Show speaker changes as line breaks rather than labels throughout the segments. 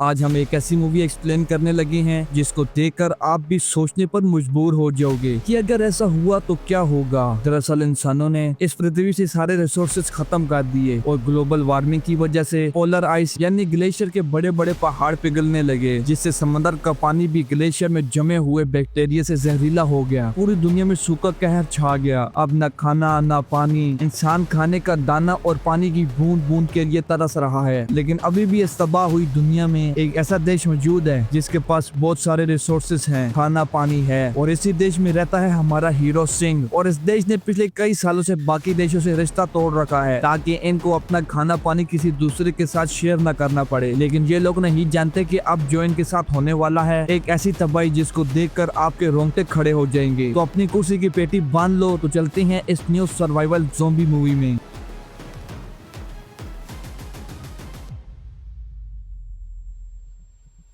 आज हम एक ऐसी मूवी एक्सप्लेन करने लगे हैं जिसको देखकर आप भी सोचने पर मजबूर हो जाओगे कि अगर ऐसा हुआ तो क्या होगा। दरअसल इंसानों ने इस पृथ्वी से सारे रिसोर्सेज खत्म कर दिए और ग्लोबल वार्मिंग की वजह से पोलर आइस यानी ग्लेशियर के बड़े बड़े पहाड़ पिघलने लगे, जिससे समंदर का पानी भी ग्लेशियर में जमे हुए बैक्टीरिया से जहरीला हो गया। पूरी दुनिया में सूखा कहर छा गया। अब न खाना न पानी, इंसान खाने का दाना और पानी की बूंद बूंद के लिए तरस रहा है। लेकिन अभी भी इस तबाह हुई दुनिया में एक ऐसा देश मौजूद है जिसके पास बहुत सारे रिसोर्सेज हैं, खाना पानी है, और इसी देश में रहता है हमारा हीरो सिंह। और इस देश ने पिछले कई सालों से बाकी देशों से रिश्ता तोड़ रखा है ताकि इनको अपना खाना पानी किसी दूसरे के साथ शेयर न करना पड़े। लेकिन ये लोग नहीं जानते कि अब जो इनके साथ होने वाला है एक ऐसी तबाही जिसको देखकर आपके रोंगटे खड़े हो जाएंगे। तो अपनी कुर्सी की पेटी बांध लो, तो चलते हैं इस न्यू सर्वाइवल ज़ॉम्बी मूवी में।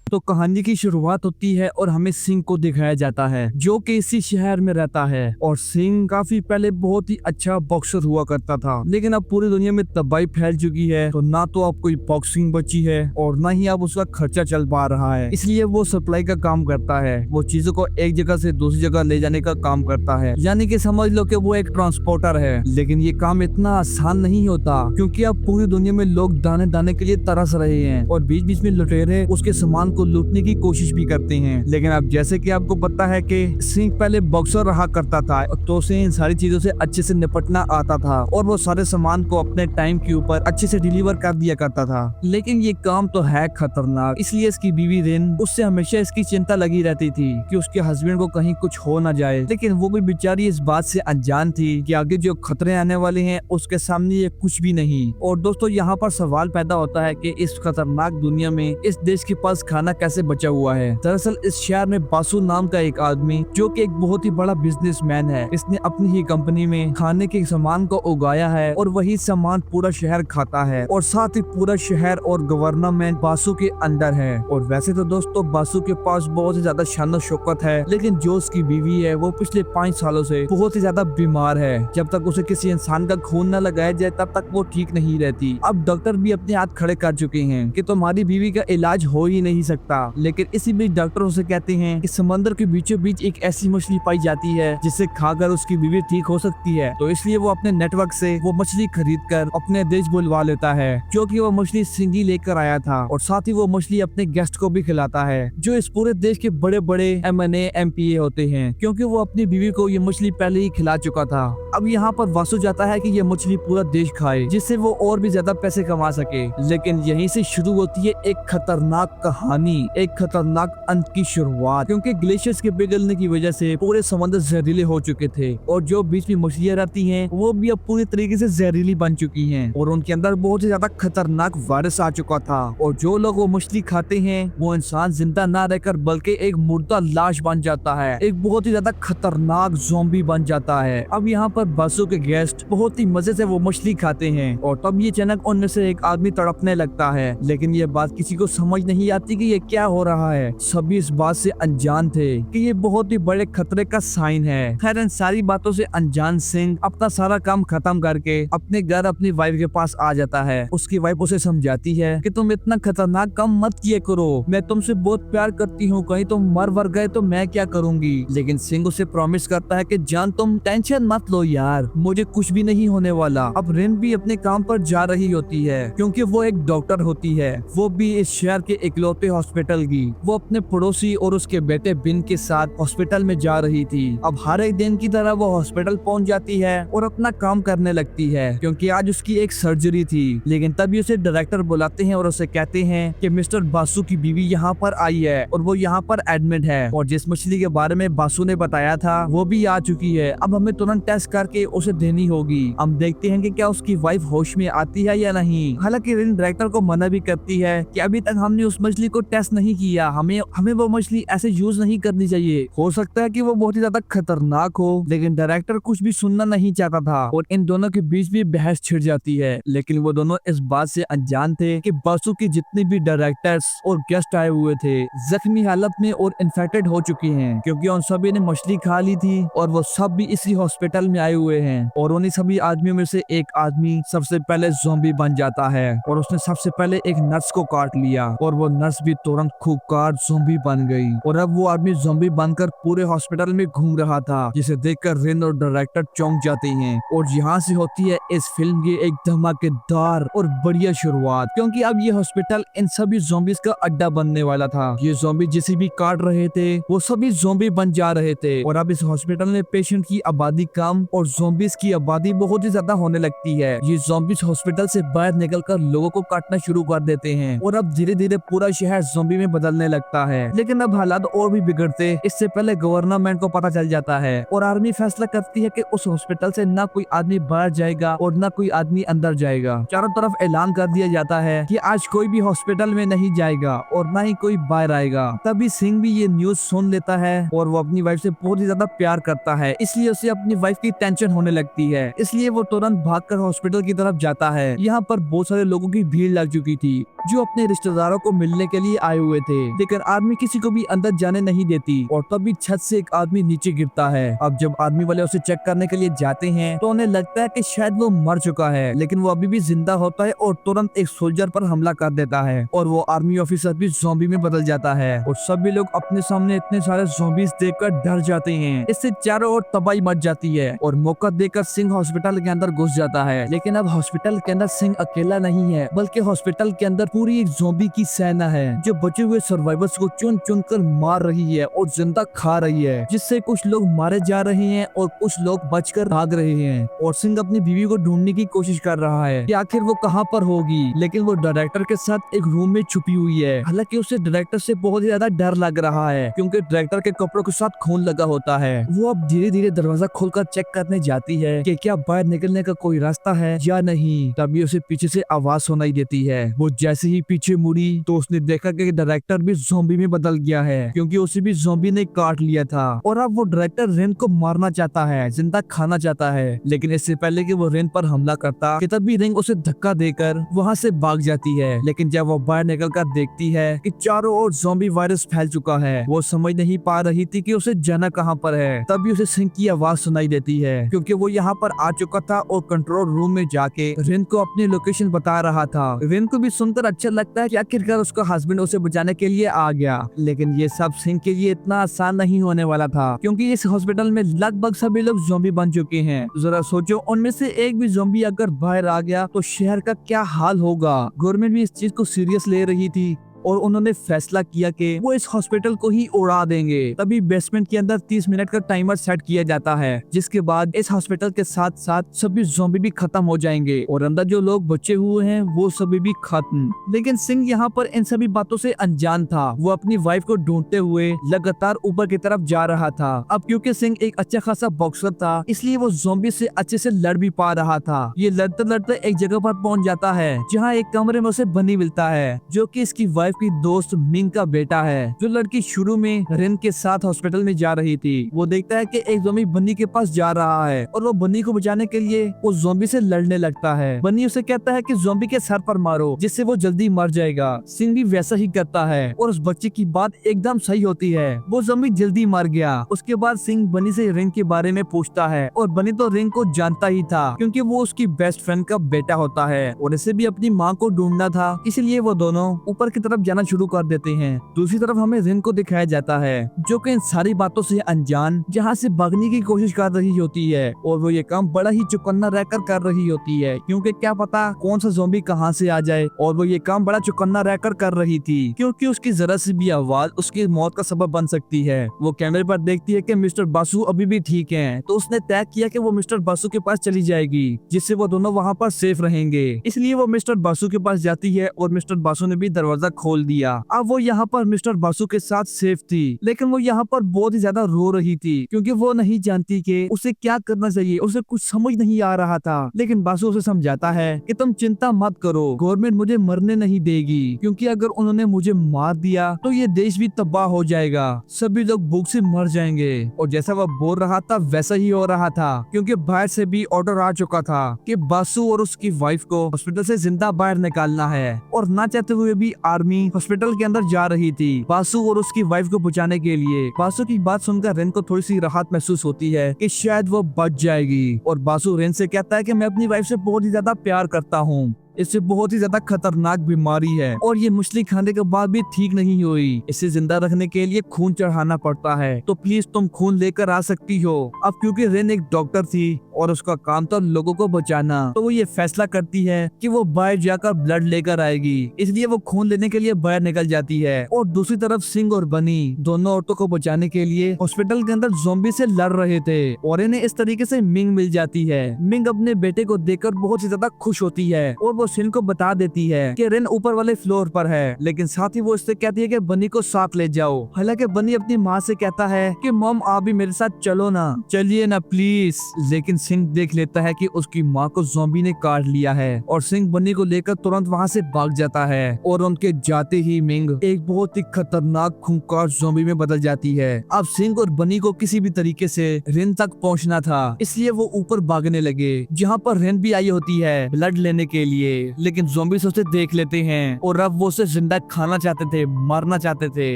तो कहानी की शुरुआत होती है और हमें सिंह को दिखाया जाता है जो कि इसी शहर में रहता है। और सिंह काफी पहले बहुत ही अच्छा बॉक्सर हुआ करता था, लेकिन अब पूरी दुनिया में तबाही फैल चुकी है, तो ना तो अब कोई बॉक्सिंग बची है और ना ही अब उसका खर्चा चल पा रहा है। इसलिए वो सप्लाई का काम करता है, वो चीजों को एक जगह से दूसरी जगह ले जाने का काम करता है, यानी कि समझ लो कि वो एक ट्रांसपोर्टर है। लेकिन ये काम इतना आसान नहीं होता क्योंकि अब पूरी दुनिया में लोग दाने दाने के लिए तरस रहे हैं और बीच बीच में लुटेरे उसके सामान को लूटने की कोशिश भी करते हैं। लेकिन अब जैसे कि आपको पता है कि सिंह पहले बॉक्सर रहा करता था, तो उसे इन सारी चीजों से अच्छे से निपटना आता था और वो सारे सामान को अपने टाइम के ऊपर अच्छे से डिलीवर कर दिया करता था। लेकिन ये काम तो है खतरनाक, इसलिए इसकी बीवी रिन उससे हमेशा इसकी चिंता लगी रहती थी कि उसके हस्बैंड को कहीं कुछ हो ना जाए। लेकिन वो भी बेचारी इस बात से अनजान थी कि आगे जो खतरे आने वाले हैं उसके सामने ये कुछ भी नहीं। और दोस्तों, यहाँ पर सवाल पैदा होता है कि इस खतरनाक दुनिया में इस देश के पास खाना कैसे बचा हुआ है। दरअसल इस शहर में बासु नाम का एक आदमी जो कि एक बहुत ही बड़ा बिजनेसमैन है, इसने अपनी ही कंपनी में खाने के सामान को उगाया है और वही सामान पूरा शहर खाता है और साथ ही पूरा शहर और गवर्नमेंट बासु के अंदर है। और वैसे तो दोस्तों बासु के पास बहुत ही ज्यादा शान शौकत है, लेकिन जो उसकी बीवी है वो पिछले 5 सालों से बहुत ही ज्यादा बीमार है। जब तक उसे किसी इंसान का खून न लगाया जाए तब तक वो ठीक नहीं रहती। अब डॉक्टर भी अपने हाथ खड़े कर चुके हैं कि तुम्हारी बीवी का इलाज हो ही नहीं सकता। लेकिन इसी बीच डॉक्टर उसे कहते हैं कि समंदर के बीचों बीच एक ऐसी मछली पाई जाती है जिसे खाकर उसकी बीवी ठीक हो सकती है। तो इसलिए वो अपने नेटवर्क से वो मछली खरीद कर अपने देश बुलवा लेता है, जो कि वो मछली सिंह ही लेकर आया था। और साथ ही वो मछली अपने गेस्ट को भी खिलाता है जो इस पूरे देश के बड़े बड़े MNA MPA होते हैं, क्योंकि वो अपनी बीवी को ये मछली पहले ही खिला चुका था। अब यहाँ पर वासु जाता है कि ये मछली पूरा देश खाए जिससे वो और भी ज्यादा पैसे कमा सके। लेकिन यहीं से शुरू होती है एक खतरनाक कहानी, एक खतरनाक अंत की शुरुआत, क्योंकि ग्लेशियर्स के पिघलने की वजह से पूरे समंदर जहरीले हो चुके थे और जो बीच में मछलियां रहती हैं वो भी अब पूरी तरीके से जहरीली बन चुकी हैं और उनके अंदर बहुत ही ज्यादा खतरनाक वायरस आ चुका था। और जो लोग वो मछली खाते हैं वो इंसान जिंदा ना रहकर बल्कि एक मुर्दा लाश बन जाता है, एक बहुत ही ज्यादा खतरनाक ज़ॉम्बी बन जाता है। अब यहाँ पर बासु के गेस्ट बहुत ही मजे से वो मछली खाते हैं और तब ये अचानक उनमें से एक आदमी तड़पने लगता है। लेकिन ये बात किसी को समझ नहीं आती कि ये क्या हो रहा है। सभी इस बात से अनजान थे कि ये बहुत ही बड़े खतरे का साइन है। खैर, इन सारी बातों से अनजान सिंह अपना सारा काम खत्म करके अपने घर अपनी वाइफ के पास आ जाता है। उसकी वाइफ उसे समझाती है कि तुम इतना खतरनाक काम मत किया करो, मैं तुमसे बहुत प्यार करती हूँ, कहीं तुम मर वर गए तो मैं क्या करूँगी। लेकिन सिंह उसे प्रॉमिस करता है कि जान तुम टेंशन मत लो यार, मुझे कुछ भी नहीं होने वाला। अब रिन भी अपने काम पर जा रही होती है क्योंकि वो एक डॉक्टर होती है, वो भी इस शहर के इकलौते हॉस्पिटल की। वो अपने पड़ोसी और उसके बेटे बिन के साथ हॉस्पिटल में जा रही थी। अब हर एक दिन की तरह वो हॉस्पिटल पहुंच जाती है और अपना काम करने लगती है क्योंकि आज उसकी एक सर्जरी थी। लेकिन तभी उसे डायरेक्टर बुलाते हैं और उसे कहते हैं कि मिस्टर बासु की बीवी यहाँ पर आई है और वो यहाँ पर एडमिट है और जिस मछली के बारे में बासु ने बताया था वो भी आ चुकी है। अब हमें तुरंत टेस्ट करके उसे देनी होगी। हम देखते हैं कि क्या उसकी वाइफ होश में आती है या नहीं। हालांकि रिन डायरेक्टर को मना भी करती है कि अभी तक हमने उस मछली को टेस्ट नहीं किया, हमें हमें वो मछली ऐसे यूज नहीं करनी चाहिए, हो सकता है कि वो बहुत ही ज्यादा खतरनाक हो। लेकिन डायरेक्टर कुछ भी सुनना नहीं चाहता था और इन दोनों के बीच भी बहस छिड़ जाती है। लेकिन वो दोनों इस बात से अनजान थे कि बासु की जितने भी डायरेक्टर्स और गेस्ट आए हुए थे जख्मी हालत में और इन्फेक्टेड हो चुके हैं, क्योंकि उन सभी ने मछली खा ली थी और वो सब भी इसी हॉस्पिटल में आए हुए हैं। और उन्हीं सभी आदमियों में से एक आदमी सबसे पहले ज़ॉम्बी बन जाता है और उसने सबसे पहले एक नर्स को काट लिया और वो नर्स भी तुरंत खूंखार ज़ॉम्बी बन गई। और अब वो आदमी ज़ॉम्बी बनकर पूरे हॉस्पिटल में घूम रहा था, जिसे देखकर रिन और डायरेक्टर चौंक जाते हैं। और यहाँ से होती है इस फिल्म की एक धमाकेदार और बढ़िया शुरुआत, क्योंकि अब ये हॉस्पिटल इन सभी ज़ॉम्बीज का अड्डा बनने वाला था। ये ज़ॉम्बी जिसे भी काट रहे थे वो सभी ज़ॉम्बी बन जा रहे थे और अब इस हॉस्पिटल में पेशेंट की आबादी कम और ज़ॉम्बीज की आबादी बहुत ही ज्यादा होने लगती है। ये ज़ॉम्बीज हॉस्पिटल से बाहर निकलकर लोगों को काटना शुरू कर देते हैं और अब धीरे धीरे पूरा शहर ज़ॉम्बी में बदलने लगता है। लेकिन अब हालात और भी बिगड़ते इससे पहले गवर्नमेंट को पता चल जाता है और आर्मी फैसला करती है कि उस हॉस्पिटल से ना कोई आदमी बाहर जाएगा और ना कोई आदमी अंदर जाएगा। चारों तरफ ऐलान कर दिया जाता है कि आज कोई भी हॉस्पिटल में नहीं जाएगा और ना ही कोई बाहर आएगा। तभी सिंह भी ये न्यूज सुन लेता है और वो अपनी वाइफ से बहुत ही ज्यादा प्यार करता है, इसलिए उसे अपनी वाइफ की टेंशन होने लगती है। इसलिए वो तुरंत भागकर हॉस्पिटल की तरफ जाता है। यहाँ पर बहुत सारे लोगों की भीड़ लग चुकी थी जो अपने रिश्तेदारों को मिलने के लिए आए हुए थे, लेकिन आर्मी किसी को भी अंदर जाने नहीं देती और तभी छत से एक आदमी नीचे गिरता है। अब जब आर्मी वाले उसे चेक करने के लिए जाते हैं तो उन्हें लगता है कि शायद वो मर चुका है, लेकिन वो अभी भी जिंदा होता है और तुरंत एक सोल्जर पर हमला कर देता है और वो आर्मी ऑफिसर भी ज़ॉम्बी में बदल जाता है और सभी लोग अपने सामने इतने सारे ज़ॉम्बीज देखकर डर जाते हैं। इससे चारों ओर तबाही मच जाती है और मौका देकर सिंह हॉस्पिटल के अंदर घुस जाता है। लेकिन अब हॉस्पिटल के अंदर सिंह अकेला नहीं है, बल्कि हॉस्पिटल के अंदर पूरी एक ज़ॉम्बी की सेना है जो बचे हुए सर्वाइवर्स को चुन चुन कर मार रही है और जिंदा खा रही है, जिससे कुछ लोग मारे जा रहे हैं और कुछ लोग बचकर भाग रहे हैं। और सिंह अपनी बीवी को ढूंढने की कोशिश कर रहा है कि आखिर वो कहाँ पर होगी, लेकिन वो डायरेक्टर के साथ एक रूम में छुपी हुई है। हालांकि उसे डायरेक्टर से बहुत ही ज्यादा डर लग रहा है, क्योंकि डायरेक्टर के कपड़ों के साथ खून लगा होता है। वो अब धीरे धीरे दरवाजा खोलकर चेक करने जाती है कि क्या बाहर निकलने का कोई रास्ता है या नहीं। तभी उसे पीछे से आवाज सुनाई देती है। वो जैसे ही पीछे मुड़ी तो उसने देखा कि डायरेक्टर भी ज़ॉम्बी में बदल गया है, क्योंकि उसे भी ज़ॉम्बी ने काट लिया था। और अब वो डायरेक्टर रेन को मारना चाहता है, जिंदा खाना चाहता है, लेकिन इससे पहले कि वो रेन पर हमला करता कि तभी रिंग उसे धक्का देकर वहाँ से भाग जाती है। लेकिन जब वो बाहर निकलकर देखती है कि चारों ओर ज़ॉम्बी वायरस फैल चुका है, वो समझ नहीं पा रही थी कि उसे जाना कहाँ पर है। तभी उसे सिंह की आवाज सुनाई देती है, क्योंकि वो यहाँ पर आ चुका था और कंट्रोल रूम में जाके रिन को अपनी लोकेशन बता रहा था। रिन को भी सुनकर अच्छा लगता है कि आखिरकार उसका हस्बैंड उसे बचाने के लिए आ गया। लेकिन ये सब सिंह के लिए इतना आसान नहीं होने वाला था, क्योंकि इस हॉस्पिटल में लगभग सभी लोग ज़ॉम्बी बन चुके हैं। जरा सोचो, उनमें से एक भी ज़ॉम्बी अगर बाहर आ गया तो शहर का क्या हाल होगा। गवर्नमेंट भी इस चीज को सीरियस ले रही थी और उन्होंने फैसला किया कि वो इस हॉस्पिटल को ही उड़ा देंगे। तभी बेसमेंट के अंदर 30 मिनट का टाइमर सेट किया जाता है, जिसके बाद इस हॉस्पिटल के साथ साथ सभी ज़ॉम्बी भी खत्म हो जाएंगे और अंदर जो लोग बचे हुए हैं वो सभी भी खत्म। लेकिन सिंह यहाँ पर इन सभी बातों से अनजान था। वो अपनी वाइफ को ढूंढते हुए लगातार ऊपर की तरफ जा रहा था। अब क्योंकि सिंह एक अच्छा खासा बॉक्सर था, इसलिए वो ज़ॉम्बी से अच्छे से लड़ भी पा रहा था। ये लड़ते लड़ते एक जगह पर पहुंच जाता है जहाँ एक कमरे में उसे बनी मिलता है, जो कि इसकी वाइफ की दोस्त मिंग का बेटा है। जो लड़की शुरू में रिन के साथ हॉस्पिटल में जा रही थी, वो देखता है कि एक ज़ॉम्बी बन्नी के पास जा रहा है और वो बन्नी को बचाने के लिए वो ज़ॉम्बी से लड़ने लगता है। बन्नी उसे कहता है कि ज़ॉम्बी के सर पर मारो, जिससे वो जल्दी मर जाएगा। सिंह भी वैसा ही करता है और उस बच्चे की बात एकदम सही होती है। वो ज़ॉम्बी जल्दी मर गया। उसके बाद सिंह बन्नी से रिन के बारे में पूछता है और बन्नी तो रिन को जानता ही था, क्योंकि वो उसकी बेस्ट फ्रेंड का बेटा होता है और इसे भी अपनी माँ को ढूंढना था। इसलिए वो दोनों ऊपर की तरफ जाना शुरू कर देते हैं। दूसरी तरफ हमें रिन को दिखाया जाता है, जो कि इन सारी बातों से अनजान जहाँ से भागने की कोशिश कर रही होती है और वो ये काम बड़ा ही चौकन्ना रहकर कर रही होती है, क्योंकि क्या पता कौन सा ज़ॉम्बी कहाँ से आ जाए। और वो ये काम बड़ा चौकन्ना रहकर कर रही थी, क्योंकि उसकी जरा सी भी आवाज उसकी मौत का सबब बन सकती है। वो कैमरे पर देखती है कि मिस्टर बासु अभी भी ठीक हैं, तो उसने तय किया कि वो मिस्टर बासु के पास चली जाएगी, जिससे वो दोनों वहाँ पर सेफ रहेंगे। इसलिए वो मिस्टर बासु के पास जाती है और मिस्टर बासु ने भी दरवाजा खोल दिया। अब वो यहाँ पर मिस्टर बासु के साथ सेफ थी, लेकिन वो यहाँ पर बहुत ही ज्यादा रो रही थी क्योंकि वो नहीं जानती कि उसे क्या करना चाहिए। उसे कुछ समझ नहीं आ रहा था, लेकिन बासु उसे समझाता है कि तुम चिंता मत करो, गवर्नमेंट मुझे मरने नहीं देगी, क्योंकि अगर उन्होंने मुझे मार दिया तो ये देश भी तबाह हो जाएगा, सभी लोग भूख से मर जाएंगे। और जैसा वह बोल रहा था वैसा ही हो रहा था, क्योंकि बाहर से भी ऑर्डर आ चुका था कि बासु और उसकी वाइफ को हॉस्पिटल से जिंदा बाहर निकालना है। और ना चाहते हुए भी आर्मी हॉस्पिटल के अंदर जा रही थी बासु और उसकी वाइफ को बचाने के लिए। बासु की बात सुनकर रेन को थोड़ी सी राहत महसूस होती है कि शायद वो बच जाएगी। और बासु रेन से कहता है कि मैं अपनी वाइफ से बहुत ही ज्यादा प्यार करता हूँ, इससे बहुत ही ज्यादा खतरनाक बीमारी है और ये मछली खाने के बाद भी ठीक नहीं हुई, इसे जिंदा रखने के लिए खून चढ़ाना पड़ता है, तो प्लीज तुम खून लेकर आ सकती हो। अब क्योंकि रेन एक डॉक्टर थी और उसका काम था लोगों को बचाना, तो वो ये फैसला करती है कि वो बाहर जाकर ब्लड लेकर आएगी, इसलिए वो खून लेने के लिए बाहर निकल जाती है। और दूसरी तरफ सिंह और बनी दोनों औरतों को बचाने के लिए हॉस्पिटल के अंदर ज़ॉम्बी से लड़ रहे थे और इन्हें इस तरीके से मिंग मिल जाती है। मिंग अपने बेटे को देखकर बहुत ही ज्यादा खुश होती है और वो सिन को बता देती है कि रेन ऊपर वाले फ्लोर पर है, लेकिन साथ ही वो इससे कहती है कि बनी को साथ ले जाओ। हालांकि बनी अपनी माँ से कहता है कि मॉम आप भी मेरे साथ चलो ना, चलिए ना प्लीज, लेकिन सिंह देख लेता है कि उसकी माँ को ज़ॉम्बी ने काट लिया है और सिंह बनी को लेकर तुरंत वहाँ से भाग जाता है। और उनके जाते ही मिंग एक बहुत ही खतरनाक खूंखार ज़ॉम्बी में बदल जाती है। अब सिंह और बनी को किसी भी तरीके से रेन तक पहुँचना था, इसलिए वो ऊपर भागने लगे, जहाँ पर रेन भी आई होती है ब्लड लेने के लिए। लेकिन ज़ॉम्बीज़ उसे देख लेते हैं और अब वो उसे जिंदा खाना चाहते थे, मारना चाहते थे,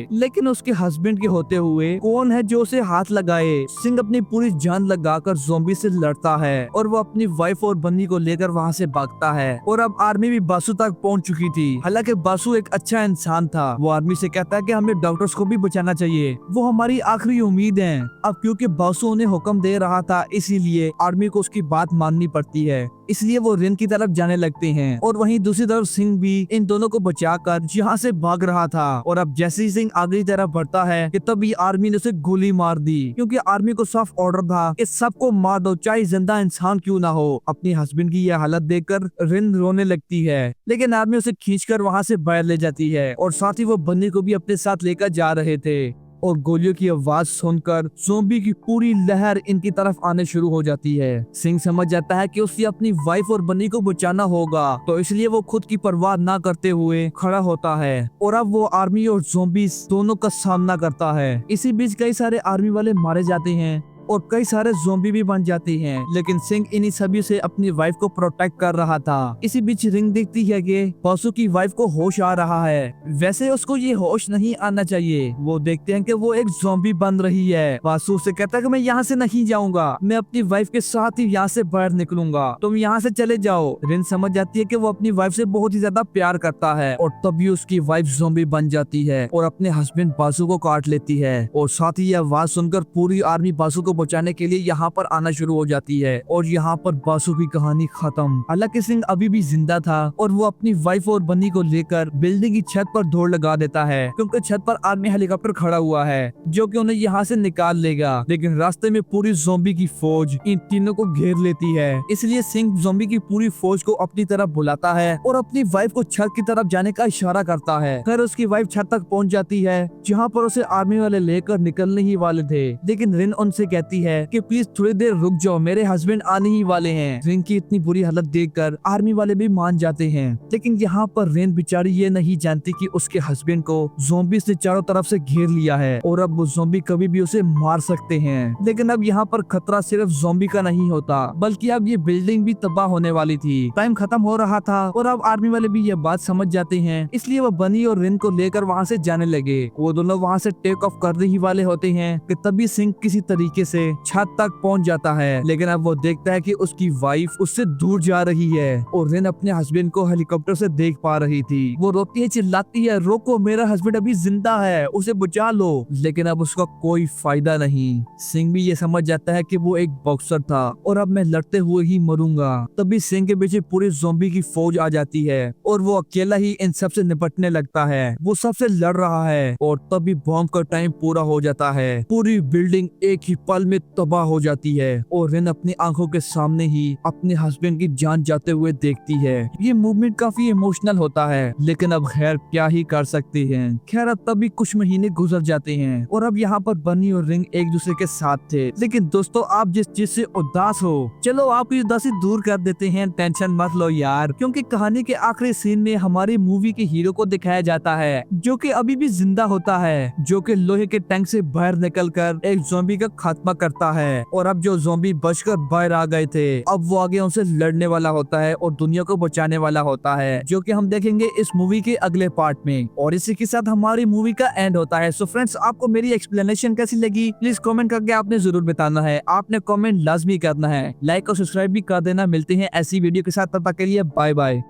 लेकिन उसके हस्बैंड के होते हुए कौन है जो उसे हाथ लगाए। सिंह अपनी पूरी जान लगाकर ज़ॉम्बी से लड़ता है और वो अपनी वाइफ और बन्नी को लेकर वहाँ से भागता है। और अब आर्मी भी बासु तक पहुँच चुकी थी। हालांकि बासु एक अच्छा इंसान था, वो आर्मी से कहता है कि हमें डॉक्टर्स को भी बचाना चाहिए, वो हमारी आखिरी उम्मीद है। अब क्योंकि बासु उन्हें हुक्म दे रहा था, इसीलिए आर्मी को उसकी बात माननी पड़ती है, इसलिए वो रेन की तरफ जाने लगते हैं। और वहीं दूसरी तरफ सिंह भी इन दोनों को बचाकर यहाँ से भाग रहा था। और अब जैसे ही सिंह आगे की तरफ बढ़ता है कि तभी आर्मी ने उसे गोली मार दी, क्योंकि आर्मी को साफ ऑर्डर था कि सबको मार दो, चाहे जिंदा इंसान क्यों ना हो। अपनी हस्बैंड की यह हालत देखकर रेन रोने लगती है, लेकिन आर्मी उसे खींचकर वहाँ से बाहर ले जाती है और साथ ही वो बन्नी को भी अपने साथ लेकर जा रहे थे। और गोलियों की आवाज सुनकर ज़ॉम्बी की पूरी लहर इनकी तरफ आने शुरू हो जाती है। सिंह समझ जाता है कि उसे अपनी वाइफ और बन्नी को बचाना होगा, तो इसलिए वो खुद की परवाह ना करते हुए खड़ा होता है और अब वो आर्मी और ज़ॉम्बीज़ दोनों का सामना करता है। इसी बीच कई सारे आर्मी वाले मारे जाते हैं और कई सारे ज़ॉम्बी भी बन जाती हैं, लेकिन सिंह इन्हीं सभी से अपनी वाइफ को प्रोटेक्ट कर रहा था। इसी बीच रिंग देखती है कि बासु की वाइफ को होश आ रहा है, वैसे उसको ये होश नहीं आना चाहिए। वो देखते हैं कि वो एक ज़ॉम्बी बन रही है। बासु से कहता है कि मैं यहाँ से नहीं जाऊंगा, मैं अपनी वाइफ के साथ ही यहाँ से बाहर निकलूंगा, तुम यहाँ से चले जाओ। रिन समझ जाती है कि वो अपनी वाइफ से बहुत ही ज्यादा प्यार करता है और तभी उसकी वाइफ ज़ॉम्बी बन जाती है और अपने हस्बैंड बासु को काट लेती है। और साथ ही यह आवाज सुनकर पूरी आर्मी बासु को बचाने के लिए यहाँ पर आना शुरू हो जाती है और यहाँ पर बासु की कहानी खत्म। हालांकि सिंह अभी भी जिंदा था और वो अपनी वाइफ और बन्नी को लेकर बिल्डिंग की छत पर दौड़ लगा देता है, क्योंकि छत पर आर्मी हेलीकॉप्टर खड़ा हुआ है जो कि उन्हें यहाँ से निकाल लेगा। लेकिन रास्ते में पूरी ज़ॉम्बी की फौज इन तीनों को घेर लेती है, इसलिए सिंह ज़ॉम्बी की पूरी फौज को अपनी तरफ बुलाता है और अपनी वाइफ को छत की तरफ जाने का इशारा करता है। खैर उसकी वाइफ छत तक पहुँच जाती है जहाँ पर उसे आर्मी वाले लेकर निकलने ही वाले थे, लेकिन रिन उनसे कहती है कि प्लीज थोड़ी देर रुक जाओ, मेरे हस्बैंड आने ही वाले हैं। रेन की इतनी बुरी हालत देखकर आर्मी वाले भी मान जाते हैं, लेकिन यहाँ पर रेन बेचारी ये नहीं जानती कि उसके हस्बैंड को ज़ॉम्बीज़ ने चारों तरफ से घेर लिया है और अब वो ज़ॉम्बी कभी भी उसे मार सकते हैं। लेकिन अब यहाँ पर खतरा सिर्फ ज़ॉम्बी का नहीं होता, बल्कि अब ये बिल्डिंग भी तबाह होने वाली थी। टाइम खत्म हो रहा था और अब आर्मी वाले भी ये बात समझ जाते हैं, इसलिए वो बनी और रेन को लेकर वहाँ से जाने लगे। वो दोनों वहाँ से टेक ऑफ करने ही वाले होते हैं कि तभी सिंह किसी तरीके से छत तक पहुंच जाता है, लेकिन अब वो देखता है कि उसकी वाइफ उससे दूर जा रही है और रेन अपने हस्बैंड को हेलीकॉप्टर से देख पा रही थी। वो रोती है, चिल्लाती है, रोको, मेरा हस्बैंड अभी जिंदा है, उसे बचा लो। लेकिन अब उसका कोई फायदा नहीं। सिंह भी ये समझ जाता है कि वो एक बॉक्सर था और अब मैं लड़ते हुए ही मरूंगा। तभी सिंह के पीछे पूरी ज़ॉम्बी की फौज आ जाती है और वो अकेला ही इन सब से निपटने लगता है। वो सबसे लड़ रहा है और तभी बॉम्ब का टाइम पूरा हो जाता है। पूरी बिल्डिंग एक ही पल पल में तबाह हो जाती है और रिन अपनी आंखों के सामने ही अपने हस्बैंड की जान जाते हुए देखती है। ये मूवमेंट काफी इमोशनल होता है, लेकिन अब खैर क्या ही कर सकते हैं। खैर अब तभी कुछ महीने गुजर जाते हैं और अब यहाँ पर बनी और रिंग एक दूसरे के साथ थे। लेकिन दोस्तों, आप जिस चीज से उदास हो, चलो आपकी उदासी दूर कर देते हैं। टेंशन मत लो यार, क्योंकि कहानी के आखिरी सीन में हमारी मूवी के हीरो को दिखाया जाता है, जो कि अभी भी जिंदा होता है, जो कि लोहे के टैंक से बाहर निकलकर एक ज़ॉम्बी का खात्मा करता है। और अब जो ज़ॉम्बी बचकर बाहर आ गए थे, अब वो आगे उनसे लड़ने वाला होता है और दुनिया को बचाने वाला होता है, जो कि हम देखेंगे इस मूवी के अगले पार्ट में। और इसी के साथ हमारी मूवी का एंड होता है। सो फ्रेंड्स, आपको मेरी एक्सप्लेनेशन कैसी लगी प्लीज कमेंट करके आपने जरूर बताना है। आपने कमेंट लाजमी करना है, लाइक और सब्सक्राइब भी कर देना। मिलते हैं ऐसी वीडियो के साथ, तब तक के लिए बाय बाय।